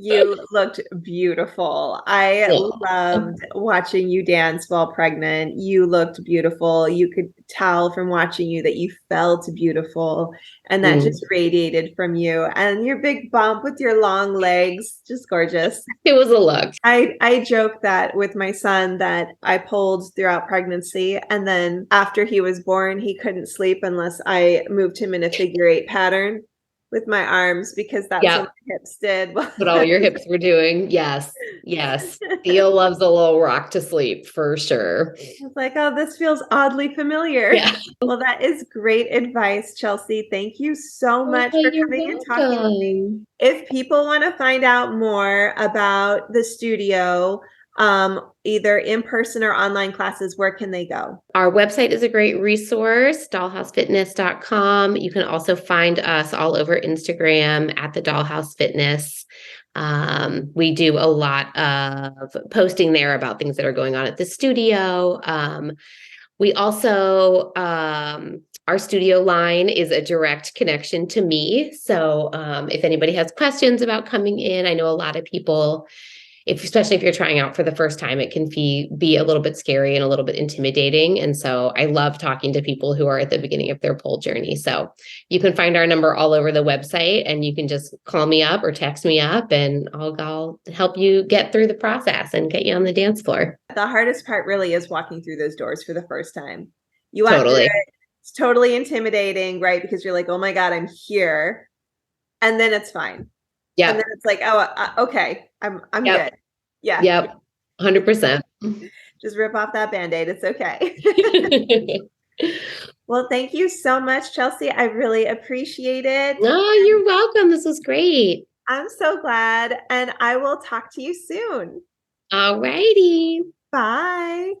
[SPEAKER 1] You looked beautiful. I
[SPEAKER 2] Yeah.
[SPEAKER 1] loved watching you dance while pregnant. You looked beautiful. You could tell from watching you that you felt beautiful, and that
[SPEAKER 2] Mm.
[SPEAKER 1] just radiated from you. And your big bump with your long legs, just gorgeous.
[SPEAKER 2] It was a look.
[SPEAKER 1] I joke that with my son that I pulled throughout pregnancy, and then after he was born, he couldn't sleep unless I moved him in a figure-8 pattern with my arms because that's what
[SPEAKER 2] Yeah.
[SPEAKER 1] my hips did.
[SPEAKER 2] What all your hips were doing. Yes. Yes. Theo loves a little rock to sleep for sure.
[SPEAKER 1] I was like, oh, this feels oddly familiar.
[SPEAKER 2] Yeah.
[SPEAKER 1] Well, that is great advice, Chelsea. Thank you so much
[SPEAKER 2] Oh,
[SPEAKER 1] for
[SPEAKER 2] you're
[SPEAKER 1] coming and talking with me.
[SPEAKER 2] welcome.
[SPEAKER 1] If people want to find out more about the studio, either in person or online classes, where can they go?
[SPEAKER 2] Our website is a great resource, dollhousefitness.com. You can also find us all over Instagram at the Dollhouse Fitness. We do a lot of posting there about things that are going on at the studio. We also, our studio line is a direct connection to me. So if anybody has questions about coming in, I know a lot of people, especially if you're trying out for the first time, it can be a little bit scary and a little bit intimidating. And so I love talking to people who are at the beginning of their pole journey. So you can find our number all over the website, and you can just call me up or text me up, and I'll help you get through the process and get you on the dance floor.
[SPEAKER 1] The hardest part really is walking through those doors for the first time. You walk through
[SPEAKER 2] Totally.
[SPEAKER 1] it, it's totally intimidating, right? Because you're like, oh my God, I'm here. And then it's fine. And then
[SPEAKER 2] Yep.
[SPEAKER 1] it's like, oh, okay, I'm
[SPEAKER 2] Yep.
[SPEAKER 1] good. Yeah.
[SPEAKER 2] Yep. 100%.
[SPEAKER 1] Just rip off that Band-Aid. It's okay. Well, thank you so much, Chelsea. I really appreciate it.
[SPEAKER 2] Oh, you're welcome. This was great.
[SPEAKER 1] I'm so glad. And I will talk to you soon.
[SPEAKER 2] All righty.
[SPEAKER 1] Bye.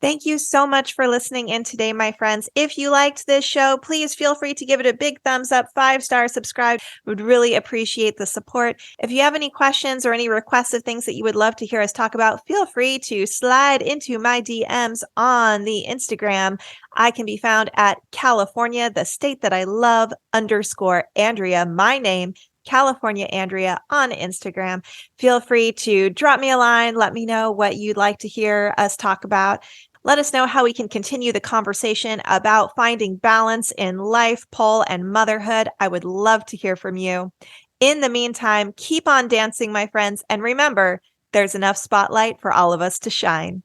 [SPEAKER 1] Thank you so much for listening in today, my friends. If you liked this show, please feel free to give it a big thumbs up, 5-star subscribe. Would really appreciate the support. If you have any questions or any requests of things that you would love to hear us talk about, feel free to slide into my DMs on the Instagram. I can be found at California, the state that I love, _Andrea, my name, California Andrea on Instagram. Feel free to drop me a line. Let me know what you'd like to hear us talk about. Let us know how we can continue the conversation about finding balance in life, pole, and motherhood. I would love to hear from you. In the meantime, keep on dancing, my friends, and remember, there's enough spotlight for all of us to shine.